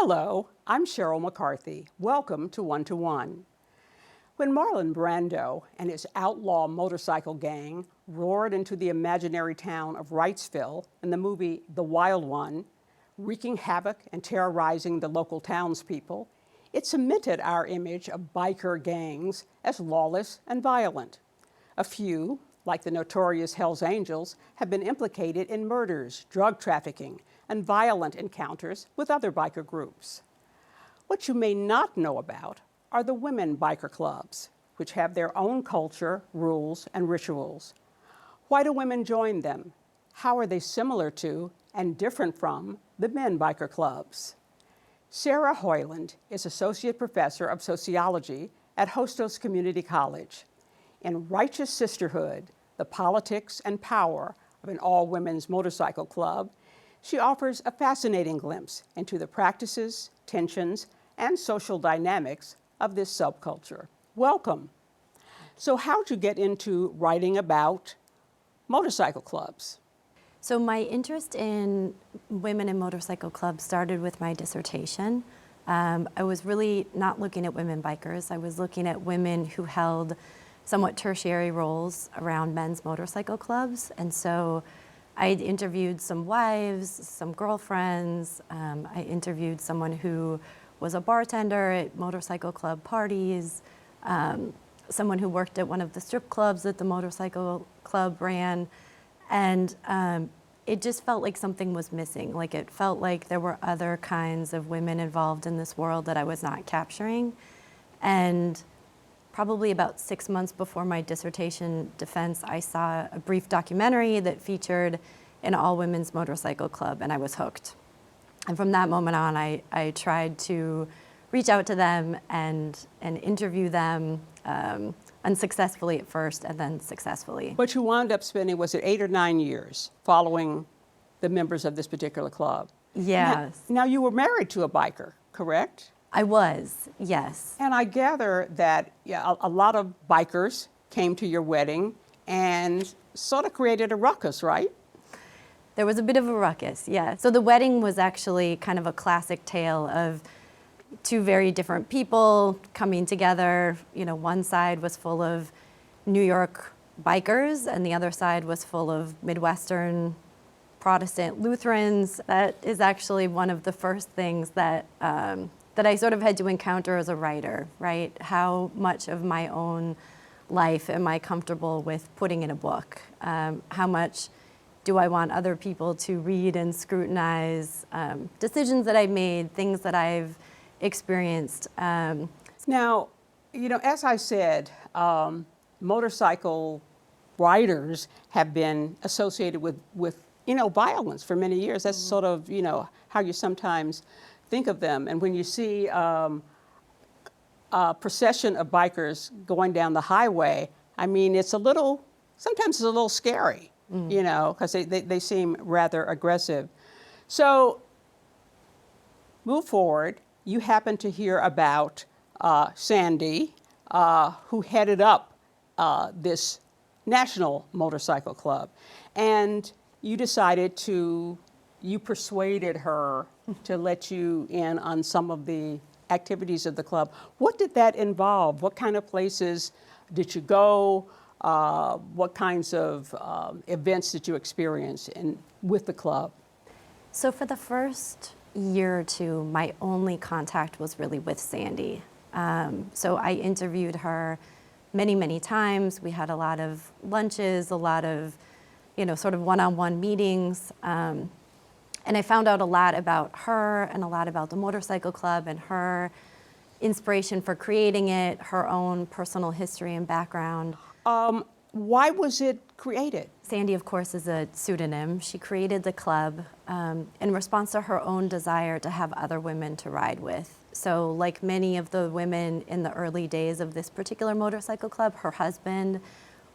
Hello, I'm Cheryl McCarthy. Welcome to One to One. When Marlon Brando and his outlaw motorcycle gang roared into the imaginary town of Wrightsville in the movie The Wild One, wreaking havoc and terrorizing the local townspeople, it cemented our image of biker gangs as lawless and violent. A few, like the notorious Hells Angels, have been implicated in murders, drug trafficking, and violent encounters with other biker groups. What you may not know about are the women biker clubs, which have their own culture, rules, and rituals. Why do women join them? How are they similar to and different from the men biker clubs? Sarah Hoyland is Associate Professor of Sociology at Hostos Community College. In Righteous Sisterhood, the Politics and Power of an All-Women's Motorcycle Club, she offers a fascinating glimpse into the practices, tensions, and social dynamics of this subculture. Welcome. So how'd you get into writing about motorcycle clubs? So my interest in women in motorcycle clubs started with my dissertation. I was really not looking at women bikers. I was looking at women who held somewhat tertiary roles around men's motorcycle clubs. And so I interviewed some wives, some girlfriends. I interviewed someone who was a bartender at motorcycle club parties, someone who worked at one of the strip clubs that the motorcycle club ran. And it just felt like something was missing. Like it felt like there were other kinds of women involved in this world that I was not capturing. And probably about 6 months before my dissertation defense, I saw a brief documentary that featured an all-women's motorcycle club, and I was hooked. And from that moment on, I tried to reach out to them and interview them, unsuccessfully at first, and then successfully. But you wound up spending, was it 8 or 9 years following the members of this particular club? Yes. Now you were married to a biker, correct? I was, yes. And I gather that a lot of bikers came to your wedding and sort of created a ruckus, right? There was a bit of a ruckus, yeah. So the wedding was actually kind of a classic tale of two very different people coming together. You know, one side was full of New York bikers and the other side was full of Midwestern Protestant Lutherans. That is actually one of the first things that that I sort of had to encounter as a writer, right? How much of my own life am I comfortable with putting in a book? How much do I want other people to read and scrutinize decisions that I've made, things that I've experienced? Now, you know, as I said, motorcycle riders have been associated with violence for many years. That's sort of, how you sometimes think of them. And when you see a procession of bikers going down the highway, I mean, sometimes it's a little scary, because they seem rather aggressive. So move forward. You happen to hear about Sandy, who headed up this national motorcycle club. And you persuaded her to let you in on some of the activities of the club. What did that involve? What kind of places did you go? What kinds of events did you experience with the club? So for the first year or two, my only contact was really with Sandy. So I interviewed her many, many times. We had a lot of lunches, a lot of, sort of one-on-one meetings. And I found out a lot about her and a lot about the motorcycle club and her inspiration for creating it, her own personal history and background. Why was it created? Sandy, of course, is a pseudonym. She created the club in response to her own desire to have other women to ride with. So like many of the women in the early days of this particular motorcycle club, her husband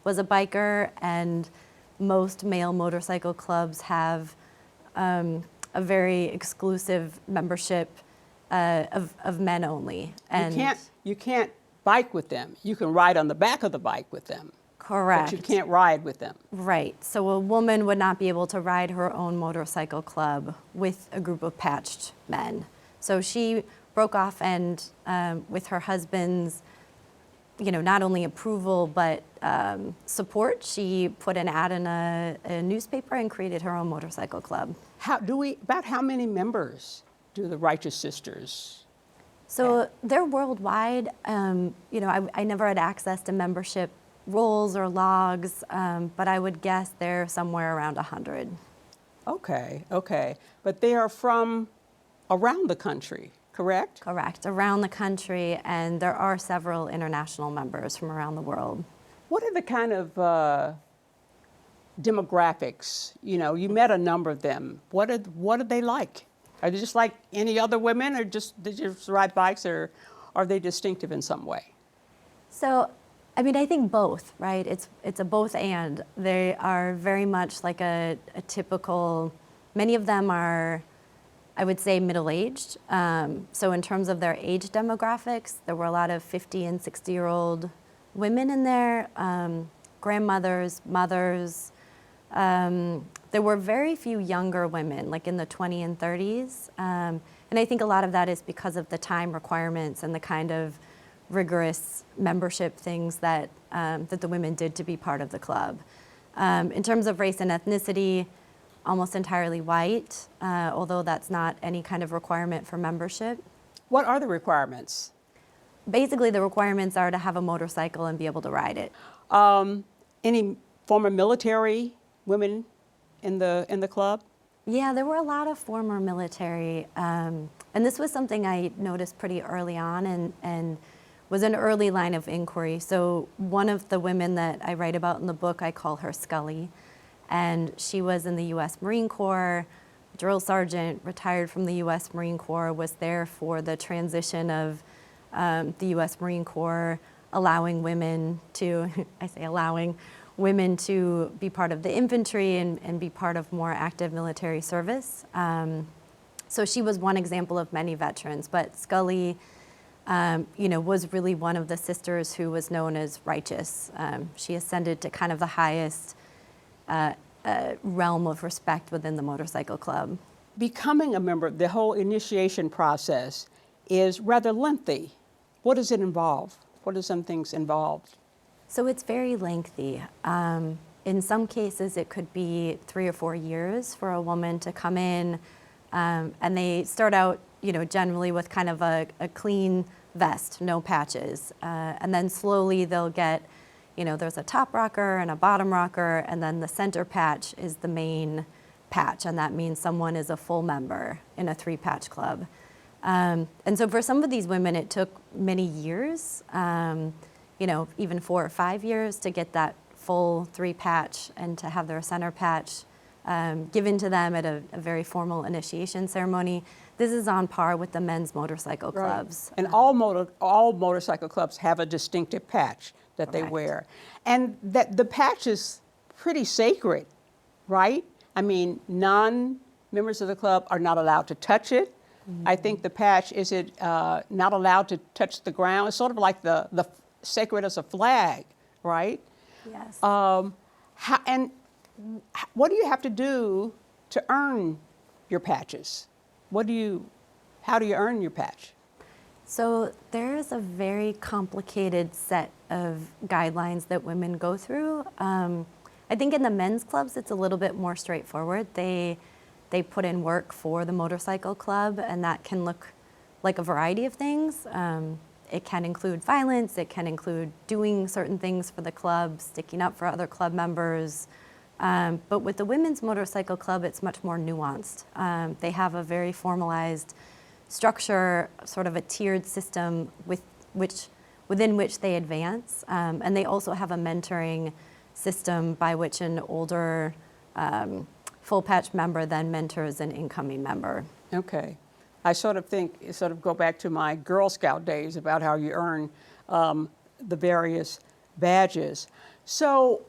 was a biker, and most male motorcycle clubs have a very exclusive membership of men only. And you can't bike with them. You can ride on the back of the bike with them. Correct. But you can't ride with them. Right. So a woman would not be able to ride her own motorcycle club with a group of patched men. So she broke off and with her husband's, not only approval but support, she put an ad in a newspaper and created her own motorcycle club. About how many members do the Righteous Sisters? So they're worldwide. I never had access to membership rolls or logs, but I would guess they're somewhere around 100. Okay. But they are from around the country, correct? Correct, around the country, and there are several international members from around the world. What are the kind of demographics? You met a number of them. What are they like? Are they just like any other women, or they just ride bikes, or are they distinctive in some way? So, I think both, right? It's a both and. They are very much like a typical, many of them are, I would say, middle-aged. So in terms of their age demographics, there were a lot of 50 and 60-year-old women in there, grandmothers, mothers. There were very few younger women, like in the 20s and 30s. And I think a lot of that is because of the time requirements and the kind of rigorous membership things that the women did to be part of the club. In terms of race and ethnicity, almost entirely white, although that's not any kind of requirement for membership. What are the requirements? Basically, the requirements are to have a motorcycle and be able to ride it. Any former military women in the club? Yeah, there were a lot of former military, and this was something I noticed pretty early on and was an early line of inquiry. So one of the women that I write about in the book, I call her Scully, and she was in the U.S. Marine Corps, drill sergeant, retired from the U.S. Marine Corps, was there for the transition of the U.S. Marine Corps allowing women to, I say allowing, women to be part of the infantry and be part of more active military service. So she was one example of many veterans, but Scully, was really one of the sisters who was known as righteous. She ascended to kind of the highest realm of respect within the motorcycle club. Becoming a member, the whole initiation process is rather lengthy. What does it involve? What are some things involved? So it's very lengthy. In some cases, it could be 3 or 4 years for a woman to come in, and they start out, generally with kind of a clean vest, no patches, and then slowly they'll get, there's a top rocker and a bottom rocker, and then the center patch is the main patch, and that means someone is a full member in a 3-patch club. And so for some of these women, it took many years, even 4 or 5 years to get that full 3-patch and to have their center patch given to them at a very formal initiation ceremony. This is on par with the men's motorcycle clubs. Right. And all motorcycle clubs have a distinctive patch that they wear. And that the patch is pretty sacred, right? I mean, non-members of the club are not allowed to touch it. Mm-hmm. I think the patch, is it not allowed to touch the ground? It's sort of like the sacred as a flag, right? Yes. And what do you have to do to earn your patches? How do you earn your patch? So there's a very complicated set of guidelines that women go through. I think in the men's clubs, it's a little bit more straightforward. They put in work for the motorcycle club, and that can look like a variety of things. It can include violence, it can include doing certain things for the club, sticking up for other club members. But with the women's motorcycle club, it's much more nuanced. They have a very formalized structure, sort of a tiered system within which they advance. And they also have a mentoring system by which an older full patch member then mentors an incoming member. Okay. I sort of go back to my Girl Scout days about how you earn the various badges. So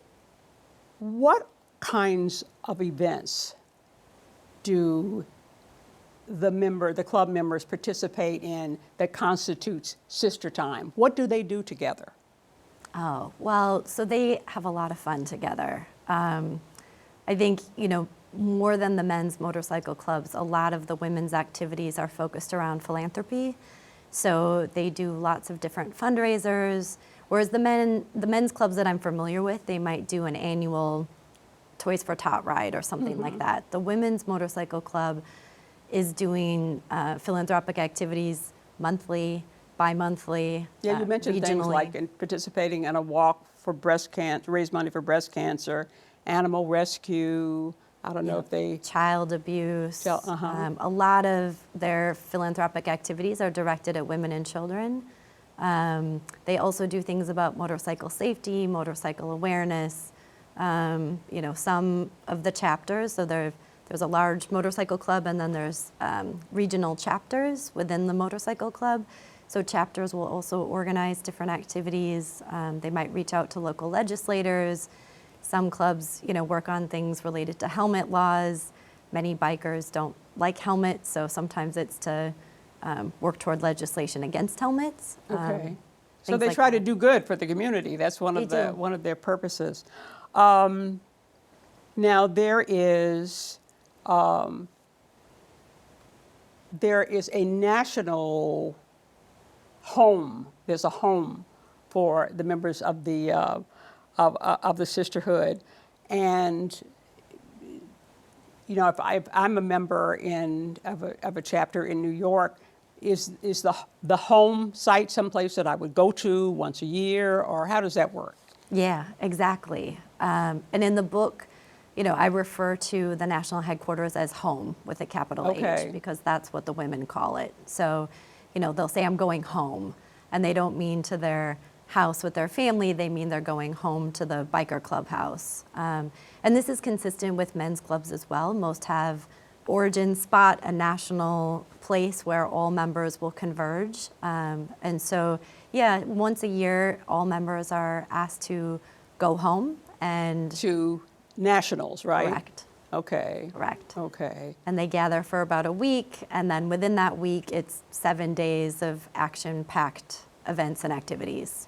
what kinds of events do the club members participate in that constitutes sister time? What do they do together? Oh, well, so they have a lot of fun together. I think, more than the men's motorcycle clubs, a lot of the women's activities are focused around philanthropy. So they do lots of different fundraisers, whereas the men's clubs that I'm familiar with, they might do an annual Toys for Tot ride or something like that. The women's motorcycle club is doing philanthropic activities monthly, bi-monthly, Yeah, you mentioned things regionally. like participating in a walk for breast cancer, raise money for breast cancer, animal rescue. I don't know if they. Child abuse. Uh-huh. A lot of their philanthropic activities are directed at women and children. They also do things about motorcycle safety, motorcycle awareness. Some of the chapters, so there's a large motorcycle club and then there's regional chapters within the motorcycle club. So chapters will also organize different activities. They might reach out to local legislators. Some clubs, work on things related to helmet laws. Many bikers don't like helmets, so sometimes it's to work toward legislation against helmets. Okay. So things they like try to that. do good for the community. That's one They of the do. one of their purposes. Now there is a national home. There's a home for the members of the sisterhood, and if I'm a member of a chapter in New York, is the home site someplace that I would go to once a year, or how does that work? Yeah, exactly. And in the book, I refer to the national headquarters as home with a capital Okay. H because that's what the women call it. So, they'll say, I'm going home. And they don't mean to their house with their family, they mean they're going home to the biker clubhouse. And this is consistent with men's clubs as well. Most have origin spot, a national place where all members will converge. And so, yeah, once a year, all members are asked to go home and To nationals, right? correct, Okay. correct. Okay. And they gather for about a week, and then within that week, it's 7 days of action-packed events and activities.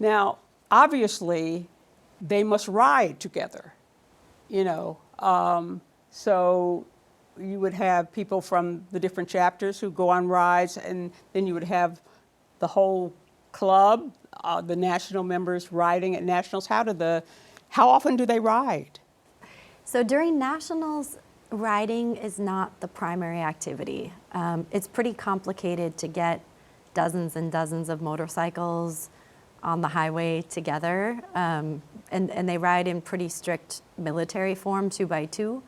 Now, obviously, they must ride together, so you would have people from the different chapters who go on rides, and then you would have the whole club, the national members riding at nationals. How often do they ride? So during nationals, riding is not the primary activity. It's pretty complicated to get dozens and dozens of motorcycles on the highway together, and they ride in pretty strict military form, 2x2.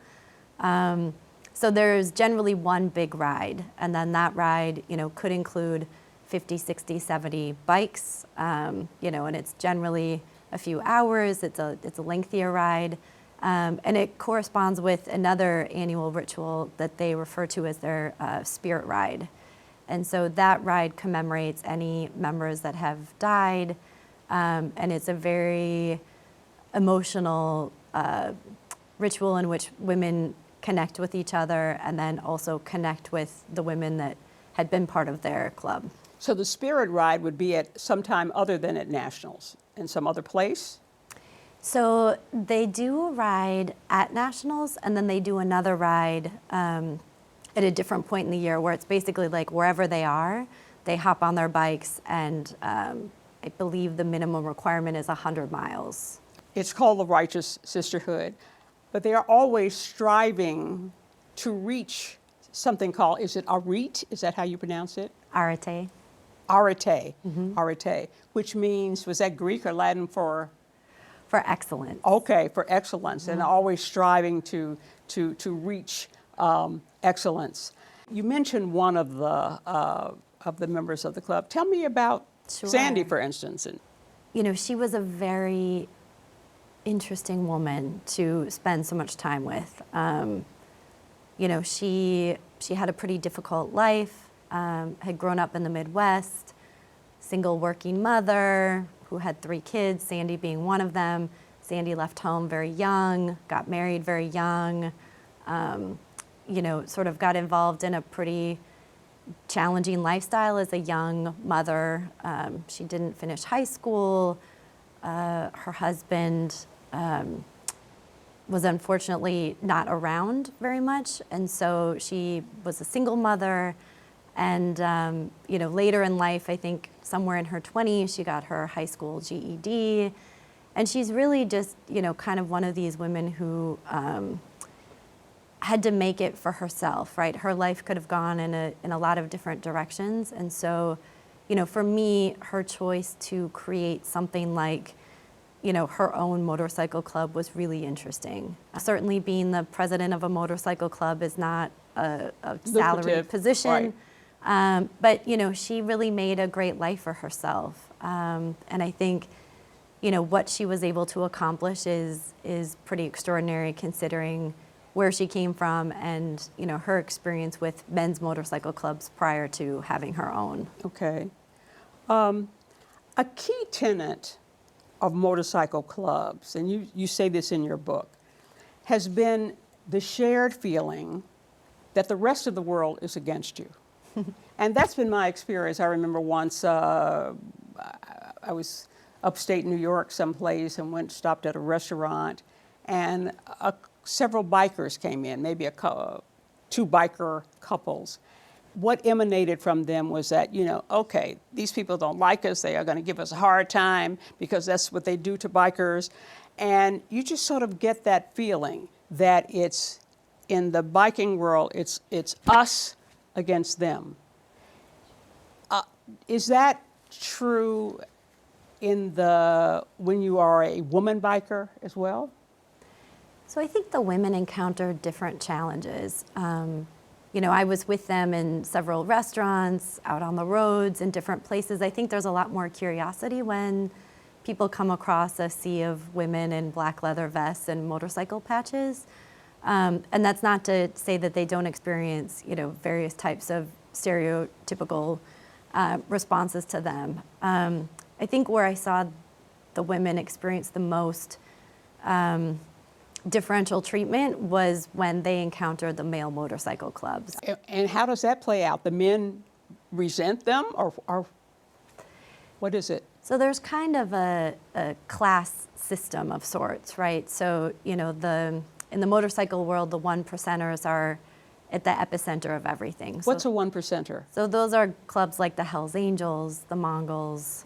So there's generally one big ride, and then that ride, could include 50, 60, 70 bikes, and it's generally a few hours. It's a lengthier ride, and it corresponds with another annual ritual that they refer to as their spirit ride. And so that ride commemorates any members that have died, and it's a very emotional ritual in which women connect with each other and then also connect with the women that had been part of their club. So the spirit ride would be at some time other than at nationals, in some other place? So they do a ride at nationals, and then they do another ride at a different point in the year where it's basically like wherever they are, they hop on their bikes, and I believe the minimum requirement is 100 miles. It's called the Righteous Sisterhood, but they are always striving to reach something called, is it arete? Is that how you pronounce it? Arete. Arete, arete, which means, was that Greek or Latin for? For excellence. Okay, for excellence, and always striving to reach excellence. You mentioned one of the members of the club. Tell me about Sure. Sandy, for instance. She was a very interesting woman to spend so much time with. She had a pretty difficult life, had grown up in the Midwest, single working mother who had 3 kids, Sandy being one of them. Sandy left home very young, got married very young, sort of got involved in a pretty challenging lifestyle as a young mother. She didn't finish high school. Her husband was unfortunately not around very much, and so she was a single mother. And later in life, I think somewhere in her 20s, she got her high school GED, and she's really just kind of one of these women who had to make it for herself, right? Her life could have gone in a lot of different directions, and so for me, her choice to create something like her own motorcycle club was really interesting. Certainly being the president of a motorcycle club is not a salaried Lucrative, position. right. But she really made a great life for herself. And I think what she was able to accomplish is pretty extraordinary considering where she came from and her experience with men's motorcycle clubs prior to having her own. Okay. A key tenet of motorcycle clubs, and you say this in your book, has been the shared feeling that the rest of the world is against you. And that's been my experience. I remember once I was upstate New York someplace and stopped at a restaurant, and several bikers came in, maybe two biker couples. What emanated from them was that, okay, these people don't like us. They are going to give us a hard time because that's what they do to bikers. And you just sort of get that feeling that it's in the biking world, it's us against them. Is that true when you are a woman biker as well? So I think the women encounter different challenges. I was with them in several restaurants, out on the roads, in different places. I think there's a lot more curiosity when people come across a sea of women in black leather vests and motorcycle patches. And that's not to say that they don't experience, various types of stereotypical responses to them. I think where I saw the women experience the most differential treatment was when they encountered the male motorcycle clubs. And how does that play out? The men resent them, or what is it? So there's kind of a class system of sorts, right? So, in the motorcycle world, the 1%ers are at the epicenter of everything. What's a 1%er? So those are clubs like the Hells Angels, the Mongols,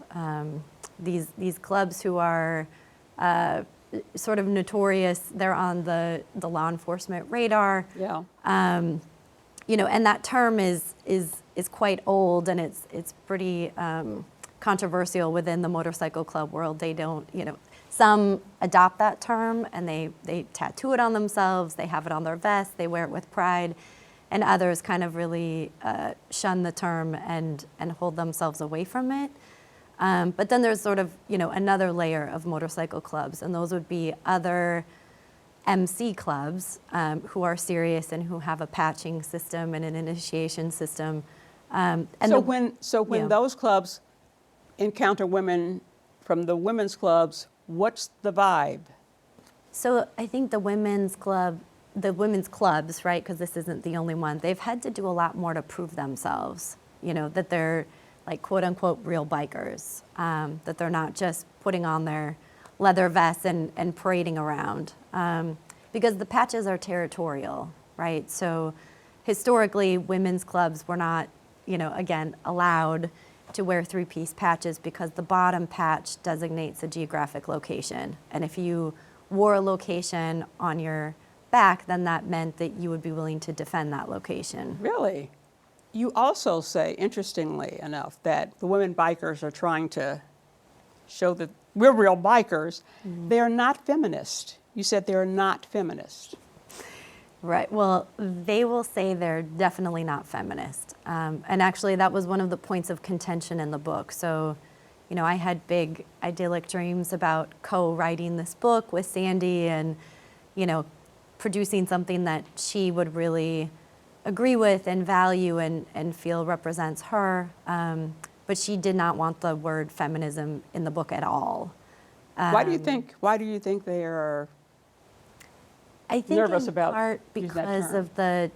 these clubs who are sort of notorious. They're on the law enforcement radar. Yeah. And that term is quite old, and it's pretty controversial within the motorcycle club world. They don't, some adopt that term and they tattoo it on themselves. They have it on their vest. They wear it with pride, and others kind of really shun the term and hold themselves away from it. But then there's sort of, another layer of motorcycle clubs, and those would be other MC clubs who are serious and who have a patching system and an initiation system. When those clubs encounter women from the women's clubs, what's the vibe? So I think the women's clubs, right, because this isn't the only one, they've had to do a lot more to prove themselves, that they're like quote unquote real bikers, that they're not just putting on their leather vests and parading around. Because the patches are territorial, right? So historically, women's clubs were not, again, allowed to wear three-piece patches because the bottom patch designates a geographic location. And if you wore a location on your back, then that meant that you would be willing to defend that location. Really? You also say, interestingly enough, that the women bikers are trying to show that we're real bikers. Mm-hmm. They're not feminist. You said they're not feminist. Right. Well, they will say they're definitely not feminist. And actually, that was one of the points of contention in the book. So, I had big idyllic dreams about co-writing this book with Sandy and, producing something that she would really agree with and value and feel represents her. But she did not want the word feminism in the book at all. Why do you think they are I think nervous in about part using that because term? of the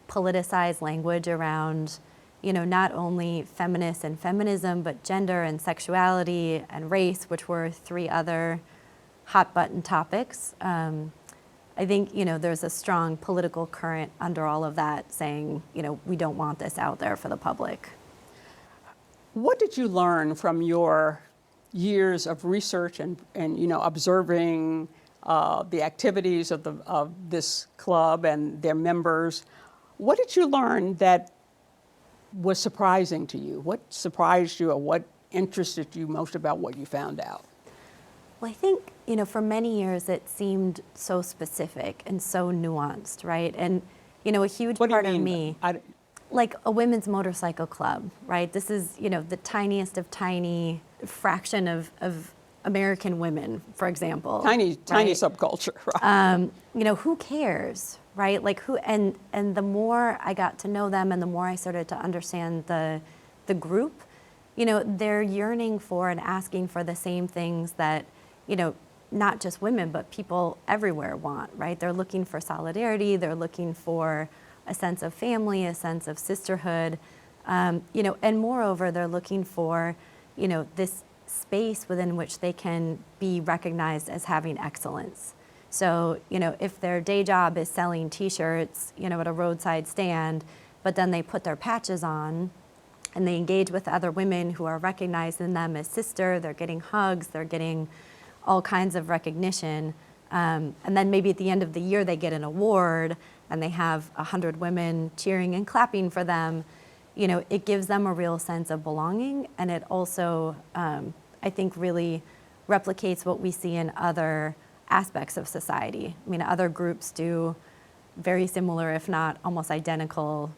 politicized language around, not only feminists and feminism, but gender and sexuality and race, which were three other hot button topics. I think, there's a strong political current under all of that saying, we don't want this out there for the public. What did you learn from your years of research and observing the activities of this club and their members? What did you learn that was surprising to you? What surprised you, or what interested you most about what you found out? Well, I think, for many years it seemed so specific and so nuanced, right? And, a huge What do you part of mean? me, like a women's motorcycle club, right? This is, the tiniest of tiny fraction of American women, for example. Tiny right? subculture, right? Who cares, right? Like and the more I got to know them and the more I started to understand the group, they're yearning for and asking for the same things that, not just women, but people everywhere want, right? They're looking for solidarity, they're looking for a sense of family, a sense of sisterhood, and moreover, they're looking for, this space within which they can be recognized as having excellence. So, if their day job is selling T-shirts, at a roadside stand, but then they put their patches on and they engage with other women who are recognizing them as sister, they're getting hugs, they're getting all kinds of recognition. And then maybe at the end of the year they get an award and they have 100 women cheering and clapping for them. It gives them a real sense of belonging, and it also, I think, really replicates what we see in other aspects of society. I mean, other groups do very similar, if not almost identical,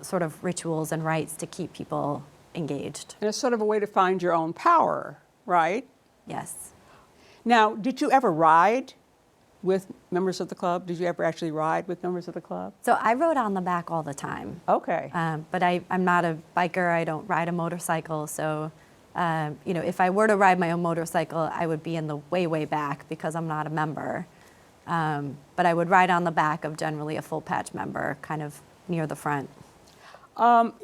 sort of rituals and rites to keep people engaged. And it's sort of a way to find your own power, right? Yes. Now, did you ever ride with members of the club? Did you ever actually ride with members of the club? So I rode on the back all the time. Okay. But I'm not a biker. I don't ride a motorcycle. So, if I were to ride my own motorcycle, I would be in the way, way back because I'm not a member. But I would ride on the back of generally a full patch member, kind of near the front.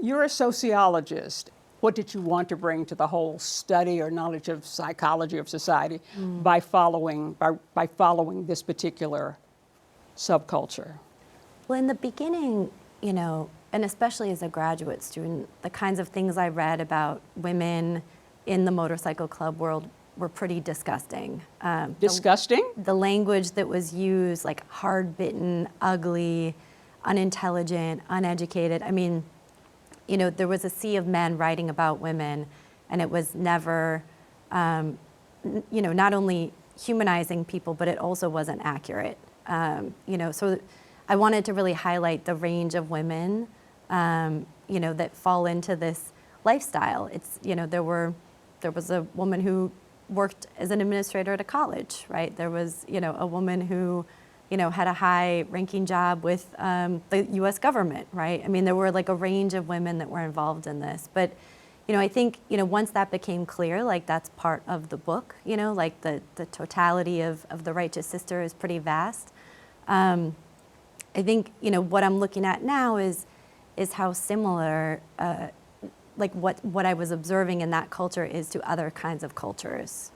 You're a sociologist. What did you want to bring to the whole study or knowledge of psychology of society by following this particular subculture? Well, in the beginning, and especially as a graduate student, the kinds of things I read about women in the motorcycle club world were pretty disgusting. Disgusting? The language that was used, like hard-bitten, ugly, unintelligent, uneducated. I mean, there was a sea of men writing about women, and it was never, not only humanizing people, but it also wasn't accurate. So I wanted to really highlight the range of women, that fall into this lifestyle. It's, there was a woman who worked as an administrator at a college, right? There was, a woman who, had a high-ranking job with the U.S. government, right? I mean, there were like a range of women that were involved in this. But, I think, once that became clear, like that's part of the book, like the totality of The Righteous Sister is pretty vast. I think, what I'm looking at now is how similar, like what I was observing in that culture is to other kinds of cultures.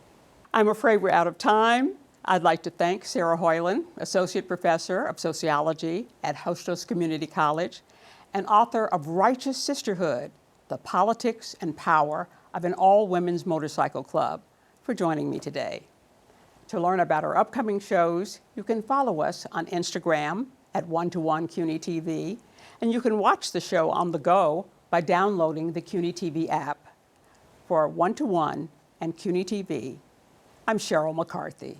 I'm afraid we're out of time. I'd like to thank Sarah Hoyland, Associate Professor of Sociology at Hostos Community College and author of Righteous Sisterhood, The Politics and Power of an All-Women's Motorcycle Club, for joining me today. To learn about our upcoming shows, you can follow us on Instagram at One-to-One CUNY TV, and you can watch the show on the go by downloading the CUNY TV app. For One-to-One and CUNY TV, I'm Cheryl McCarthy.